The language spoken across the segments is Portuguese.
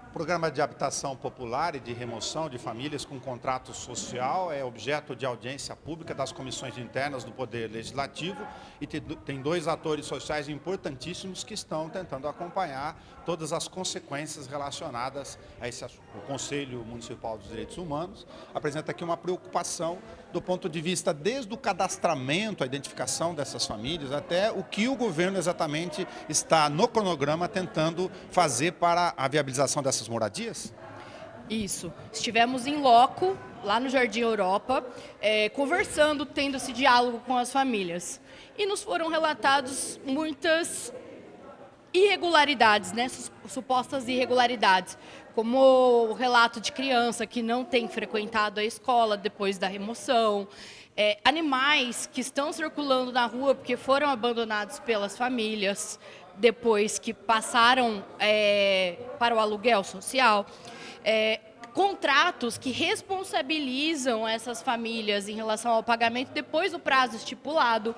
O programa de habitação popular e de remoção de famílias com contrato social é objeto de audiência pública das comissões internas do Poder Legislativo e tem dois atores sociais importantíssimos que estão tentando acompanhar todas as consequências relacionadas a esse assunto. O Conselho Municipal dos Direitos Humanos apresenta aqui uma preocupação do ponto de vista desde o cadastramento, a identificação dessas famílias, até o que o governo exatamente está no cronograma tentando fazer para a viabilização dessas moradias? Isso. Estivemos em loco, lá no Jardim Europa, conversando, tendo esse diálogo com as famílias. E nos foram relatados muitas irregularidades, né? Supostas irregularidades, como o relato de criança que não tem frequentado a escola depois da remoção, animais que estão circulando na rua porque foram abandonados pelas famílias depois que passaram para o aluguel social, contratos que responsabilizam essas famílias em relação ao pagamento depois do prazo estipulado,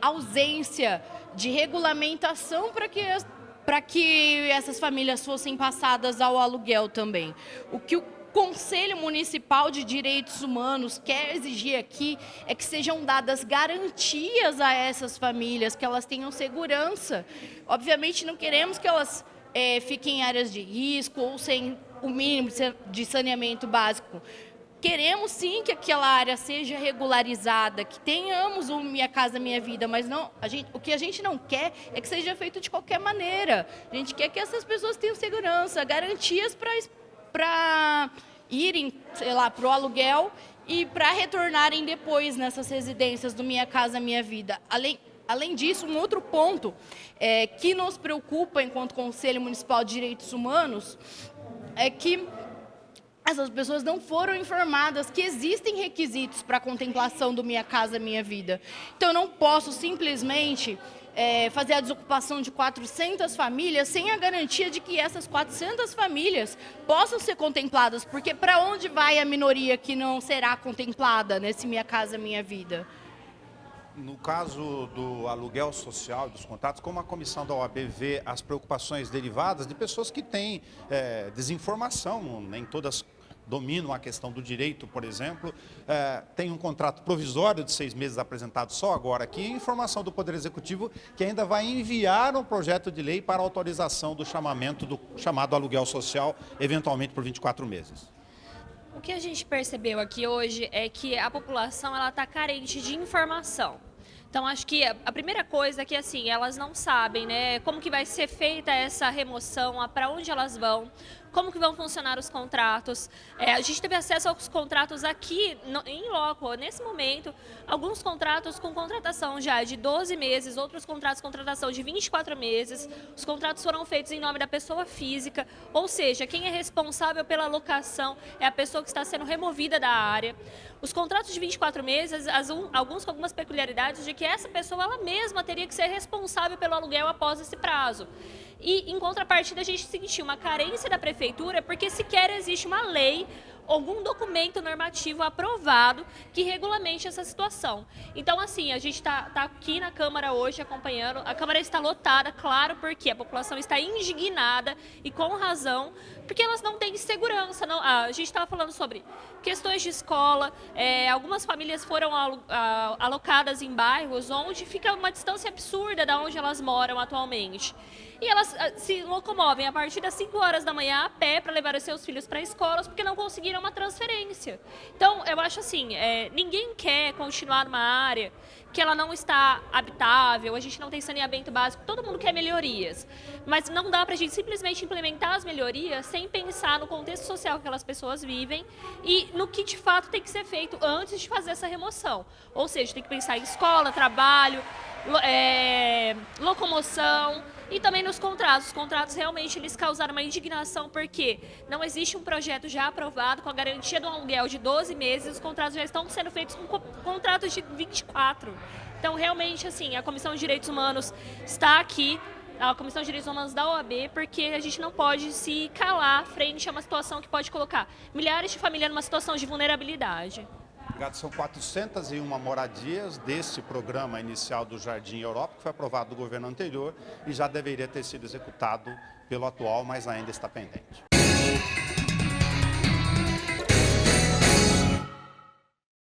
ausência de regulamentação para que essas famílias fossem passadas ao aluguel também. O que o Conselho Municipal de Direitos Humanos quer exigir aqui é que sejam dadas garantias a essas famílias, que elas tenham segurança. Obviamente não queremos que elas fiquem em áreas de risco ou sem o mínimo de saneamento básico. Queremos sim que aquela área seja regularizada, que tenhamos o Minha Casa Minha Vida, mas não, o que a gente não quer é que seja feito de qualquer maneira. A gente quer que essas pessoas tenham segurança, garantias para irem, sei lá, para o aluguel e para retornarem depois nessas residências do Minha Casa Minha Vida. Além disso, um outro ponto que nos preocupa enquanto Conselho Municipal de Direitos Humanos é que essas pessoas não foram informadas que existem requisitos para a contemplação do Minha Casa Minha Vida. Então, eu não posso simplesmente fazer a desocupação de 400 famílias sem a garantia de que essas 400 famílias possam ser contempladas, porque para onde vai a minoria que não será contemplada nesse Minha Casa Minha Vida? No caso do aluguel social, dos contratos, como a comissão da OAB vê as preocupações derivadas de pessoas que têm desinformação, nem todas dominam a questão do direito, por exemplo, tem um contrato provisório de 6 meses apresentado só agora aqui, e informação do Poder Executivo que ainda vai enviar um projeto de lei para autorização do chamado aluguel social, eventualmente por 24 meses. O que a gente percebeu aqui hoje é que a população está carente de informação. Então, acho que a primeira coisa é que, assim, elas não sabem, né, como que vai ser feita essa remoção, para onde elas vão, como que vão funcionar os contratos. A gente teve acesso aos contratos aqui, em loco, nesse momento, alguns contratos com contratação já de 12 meses, outros contratos com contratação de 24 meses. Os contratos foram feitos em nome da pessoa física, ou seja, quem é responsável pela locação é a pessoa que está sendo removida da área. Os contratos de 24 meses, alguns com algumas peculiaridades de que essa pessoa ela mesma teria que ser responsável pelo aluguel após esse prazo. E, em contrapartida, a gente sentiu uma carência da prefeitura porque sequer existe uma lei, algum documento normativo aprovado que regulamente essa situação. Então, assim, a gente está aqui na Câmara hoje acompanhando, a Câmara está lotada, claro, porque a população está indignada e com razão, porque elas não têm segurança. A gente estava falando sobre questões de escola, algumas famílias foram alocadas em bairros onde fica uma distância absurda da onde elas moram atualmente. E elas se locomovem a partir das 5 horas da manhã a pé para levar os seus filhos para escolas porque não conseguiram uma transferência. Então, eu acho assim, ninguém quer continuar numa área que ela não está habitável, a gente não tem saneamento básico, todo mundo quer melhorias. Mas não dá para a gente simplesmente implementar as melhorias sem pensar no contexto social que aquelas pessoas vivem e no que de fato tem que ser feito antes de fazer essa remoção. Ou seja, tem que pensar em escola, trabalho, locomoção. E também nos contratos. Os contratos realmente eles causaram uma indignação porque não existe um projeto já aprovado com a garantia de um aluguel de 12 meses, os contratos já estão sendo feitos com contratos de 24. Então, realmente, assim, a Comissão de Direitos Humanos está aqui, a Comissão de Direitos Humanos da OAB, porque a gente não pode se calar frente a uma situação que pode colocar milhares de famílias numa situação de vulnerabilidade. São 401 moradias desse programa inicial do Jardim Europa, que foi aprovado do governo anterior e já deveria ter sido executado pelo atual, mas ainda está pendente.